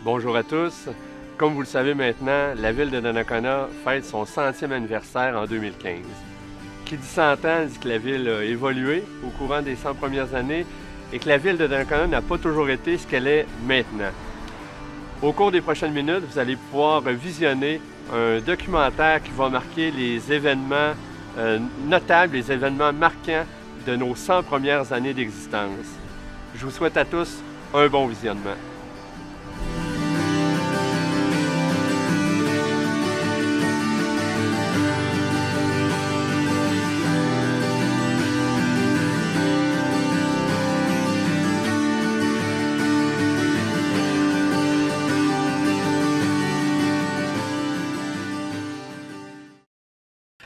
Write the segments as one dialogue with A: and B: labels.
A: Bonjour à tous. Comme vous le savez maintenant, la ville de Donnacona fête son 100e anniversaire en 2015. Qui dit 100 ans dit que la ville a évolué au courant des 100 premières années et que la ville de Donnacona n'a pas toujours été ce qu'elle est maintenant. Au cours des prochaines minutes, vous allez pouvoir visionner un documentaire qui va marquer les événements notables, les événements marquants de nos 100 premières années d'existence. Je vous souhaite à tous un bon visionnement.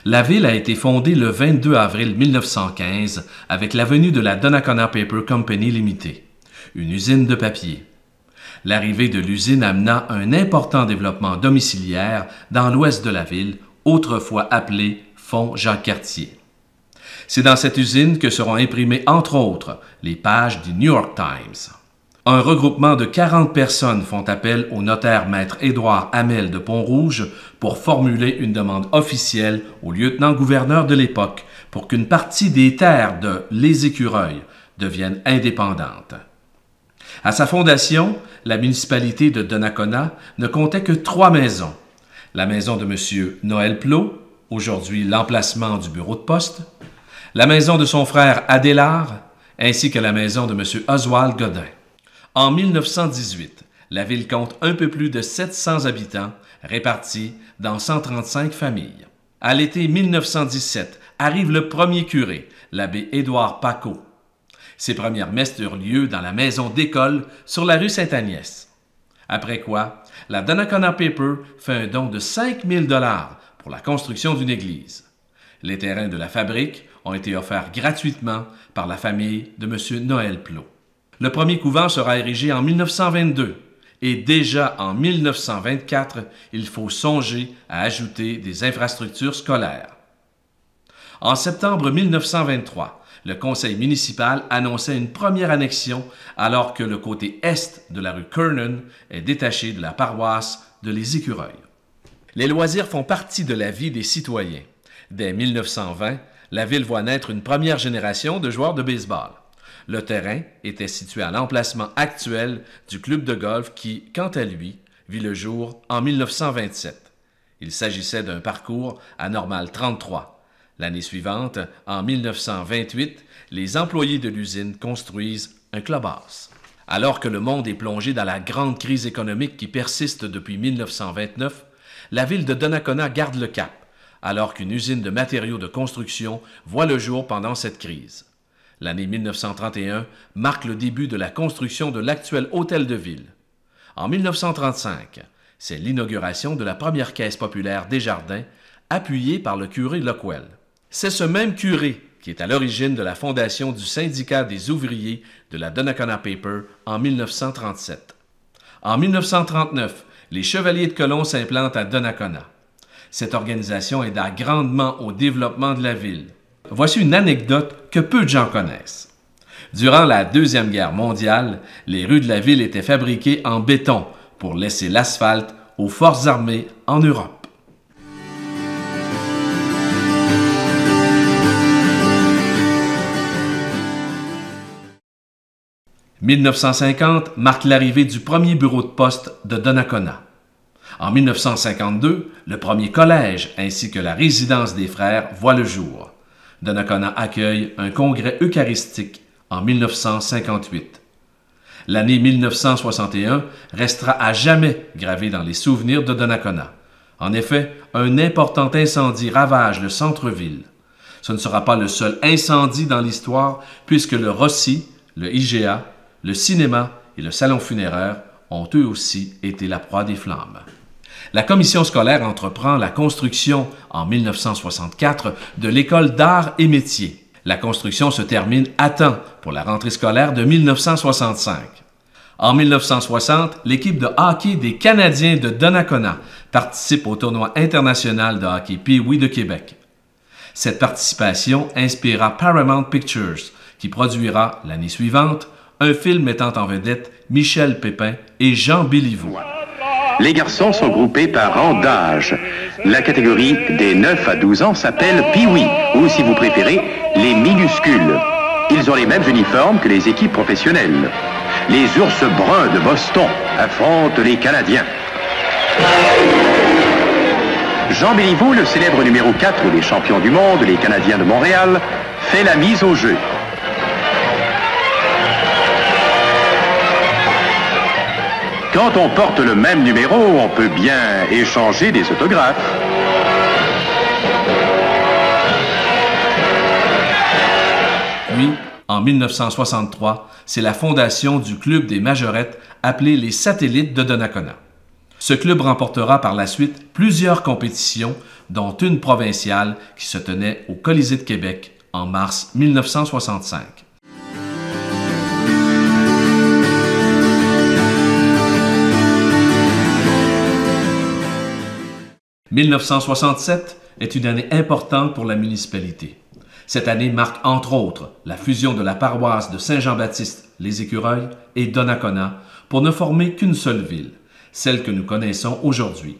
B: La ville a été fondée le 22 avril 1915 avec la venue de la Donnacona Paper Company Limited, une usine de papier. L'arrivée de l'usine amena un important développement domiciliaire dans l'ouest de la ville, autrefois appelé Fonds Jacques-Cartier. C'est dans cette usine que seront imprimées entre autres les pages du New York Times. Un regroupement de 40 personnes font appel au notaire maître Édouard Hamel de Pont-Rouge pour formuler une demande officielle au lieutenant-gouverneur de l'époque pour qu'une partie des terres de Les Écureuils devienne indépendante. À sa fondation, la municipalité de Donnacona ne comptait que 3 maisons. La maison de M. Noël Plot, aujourd'hui l'emplacement du bureau de poste, la maison de son frère Adélard, ainsi que la maison de M. Oswald Godin. En 1918, la ville compte un peu plus de 700 habitants répartis dans 135 familles. À l'été 1917, arrive le premier curé, l'abbé Édouard Pacaud. Ses premières messes eurent lieu dans la maison d'école sur la rue Sainte-Agnès. Après quoi, la Donnacona Paper fait un don de 5 000 $ pour la construction d'une église. Les terrains de la fabrique ont été offerts gratuitement par la famille de M. Noël Plot. Le premier couvent sera érigé en 1922 et déjà en 1924, il faut songer à ajouter des infrastructures scolaires. En septembre 1923, le conseil municipal annonçait une première annexion alors que le côté est de la rue Kernan est détaché de la paroisse de Les Écureuils. Les loisirs font partie de la vie des citoyens. Dès 1920, la ville voit naître une première génération de joueurs de baseball. Le terrain était situé à l'emplacement actuel du club de golf qui, quant à lui, vit le jour en 1927. Il s'agissait d'un parcours à Normal 33. L'année suivante, en 1928, les employés de l'usine construisent un clubhouse. Alors que le monde est plongé dans la grande crise économique qui persiste depuis 1929, la ville de Donnacona garde le cap, alors qu'une usine de matériaux de construction voit le jour pendant cette crise. L'année 1931 marque le début de la construction de l'actuel hôtel de ville. En 1935, c'est l'inauguration de la première caisse populaire Desjardins, appuyée par le curé Lockwell. C'est ce même curé qui est à l'origine de la fondation du syndicat des ouvriers de la Donnacona Paper en 1937. En 1939, les Chevaliers de Colomb s'implantent à Donnacona. Cette organisation aida grandement au développement de la ville. Voici une anecdote que peu de gens connaissent. Durant la Deuxième Guerre mondiale, les rues de la ville étaient fabriquées en béton pour laisser l'asphalte aux forces armées en Europe. « 1950 marque l'arrivée du premier bureau de poste de Donnacona. En 1952, le premier collège ainsi que la résidence des frères voient le jour. Donnacona accueille un congrès eucharistique en 1958. L'année 1961 restera à jamais gravée dans les souvenirs de Donnacona. En effet, un important incendie ravage le centre-ville. Ce ne sera pas le seul incendie dans l'histoire puisque le Rossi, le IGA, le cinéma et le salon funéraire ont eux aussi été la proie des flammes. La commission scolaire entreprend la construction, en 1964, de l'école d'arts et métiers. La construction se termine à temps pour la rentrée scolaire de 1965. En 1960, l'équipe de hockey des Canadiens de Donnacona participe au tournoi international de hockey Pee-Wee de Québec. Cette participation inspira Paramount Pictures, qui produira, l'année suivante, un film mettant en vedette Michel Pépin et Jean Béliveau.
C: Les garçons sont groupés par rang d'âge. La catégorie des 9 à 12 ans s'appelle Pee-wee, ou si vous préférez, les minuscules. Ils ont les mêmes uniformes que les équipes professionnelles. Les ours bruns de Boston affrontent les Canadiens. Jean Béliveau, le célèbre numéro 4 des champions du monde, les Canadiens de Montréal, fait la mise au jeu. Quand on porte le même numéro, on peut bien échanger des autographes.
B: Puis, en 1963, c'est la fondation du club des majorettes appelé les Satellites de Donnacona. Ce club remportera par la suite plusieurs compétitions, dont une provinciale qui se tenait au Colisée de Québec en mars 1965. 1967 est une année importante pour la municipalité. Cette année marque entre autres la fusion de la paroisse de Saint-Jean-Baptiste-les-Écureuils et Donnacona pour ne former qu'une seule ville, celle que nous connaissons aujourd'hui.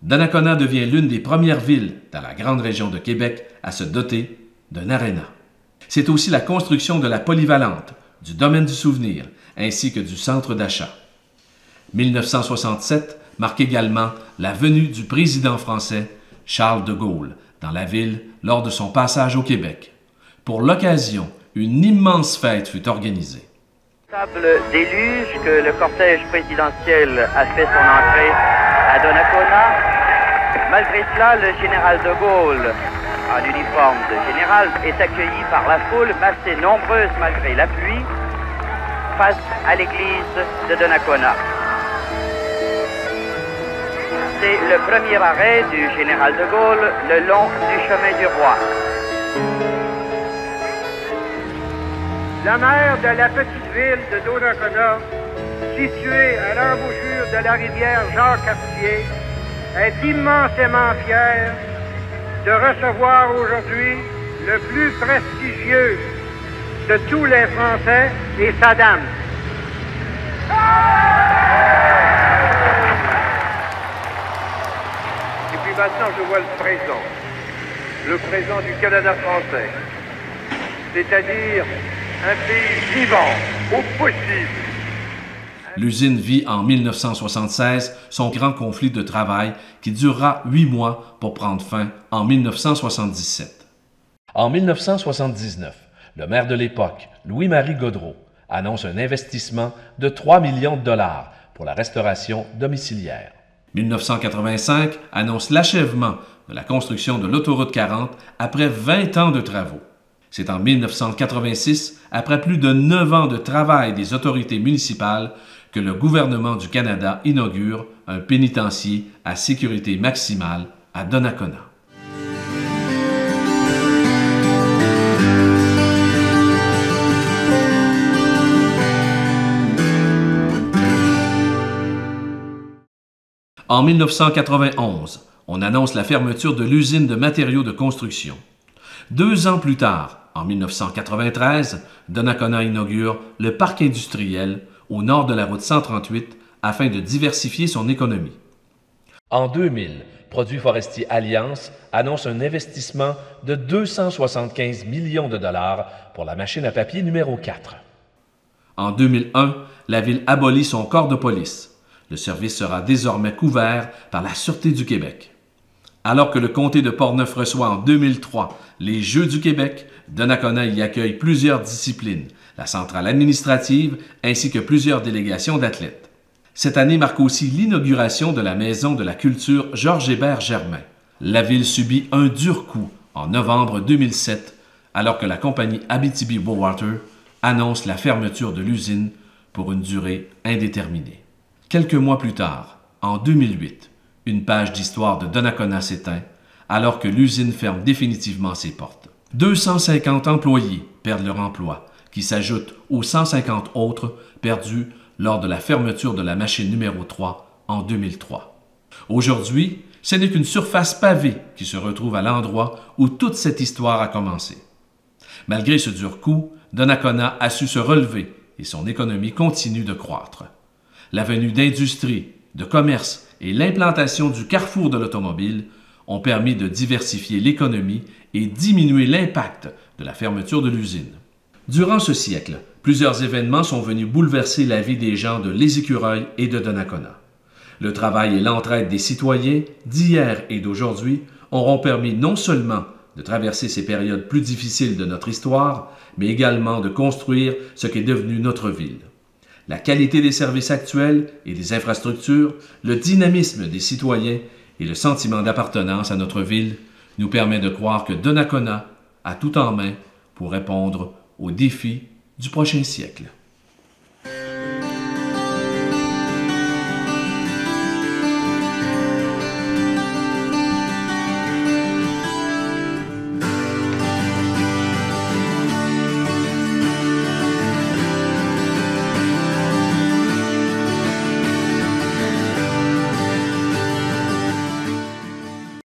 B: Donnacona devient l'une des premières villes dans la grande région de Québec à se doter d'un aréna. C'est aussi la construction de la polyvalente, du domaine du souvenir, ainsi que du centre d'achat. 1967 marque également la venue du président français Charles de Gaulle dans la ville lors de son passage au Québec. Pour l'occasion, une immense fête fut organisée.
D: Table déluge que le cortège présidentiel a fait son entrée à Donnacona. Malgré cela, le général de Gaulle, en uniforme de général, est accueilli par la foule, massée nombreuse malgré la pluie, face à l'église de Donnacona. C'est le premier arrêt du général de Gaulle le long du chemin du roi.
E: La mer de la petite ville de Donnacona, située à l'embouchure de la rivière Jacques-Cartier, est immensément fière de recevoir aujourd'hui le plus prestigieux de tous les Français et sa dame. Et puis maintenant, je vois le présent du Canada français, c'est-à-dire un pays vivant au possible.
B: L'usine vit en 1976 son grand conflit de travail qui durera 8 mois pour prendre fin en 1977. En 1979, le maire de l'époque, Louis-Marie Gaudreault, annonce un investissement de 3 millions de dollars pour la restauration domiciliaire. 1985 annonce l'achèvement de la construction de l'autoroute 40 après 20 ans de travaux. C'est en 1986, après plus de 9 ans de travail des autorités municipales, que le gouvernement du Canada inaugure un pénitencier à sécurité maximale à Donnacona. En 1991, on annonce la fermeture de l'usine de matériaux de construction. 2 ans plus tard, en 1993, Donnacona inaugure le parc industriel au nord de la route 138 afin de diversifier son économie. En 2000, Produits forestiers Alliance annonce un investissement de 275 millions de dollars pour la machine à papier numéro 4. En 2001, la ville abolit son corps de police. Le service sera désormais couvert par la Sûreté du Québec. Alors que le comté de Portneuf reçoit en 2003 les Jeux du Québec, Donnacona y accueille plusieurs disciplines, la centrale administrative ainsi que plusieurs délégations d'athlètes. Cette année marque aussi l'inauguration de la Maison de la culture Georges-Hébert Germain. La ville subit un dur coup en novembre 2007 alors que la compagnie Abitibi-Bowater annonce la fermeture de l'usine pour une durée indéterminée. Quelques mois plus tard, en 2008, une page d'histoire de Donnacona s'éteint alors que l'usine ferme définitivement ses portes. 250 employés perdent leur emploi, qui s'ajoutent aux 150 autres perdus lors de la fermeture de la machine numéro 3 en 2003. Aujourd'hui, ce n'est qu'une surface pavée qui se retrouve à l'endroit où toute cette histoire a commencé. Malgré ce dur coup, Donnacona a su se relever et son économie continue de croître. La venue d'industries, de commerces et l'implantation du carrefour de l'automobile ont permis de diversifier l'économie et diminuer l'impact de la fermeture de l'usine. Durant ce siècle, plusieurs événements sont venus bouleverser la vie des gens de Les Écureuils et de Donnacona. Le travail et l'entraide des citoyens d'hier et d'aujourd'hui auront permis non seulement de traverser ces périodes plus difficiles de notre histoire, mais également de construire ce qu'est devenu notre ville. La qualité des services actuels et des infrastructures, le dynamisme des citoyens et le sentiment d'appartenance à notre ville nous permet de croire que Donnacona a tout en main pour répondre aux défis du prochain siècle.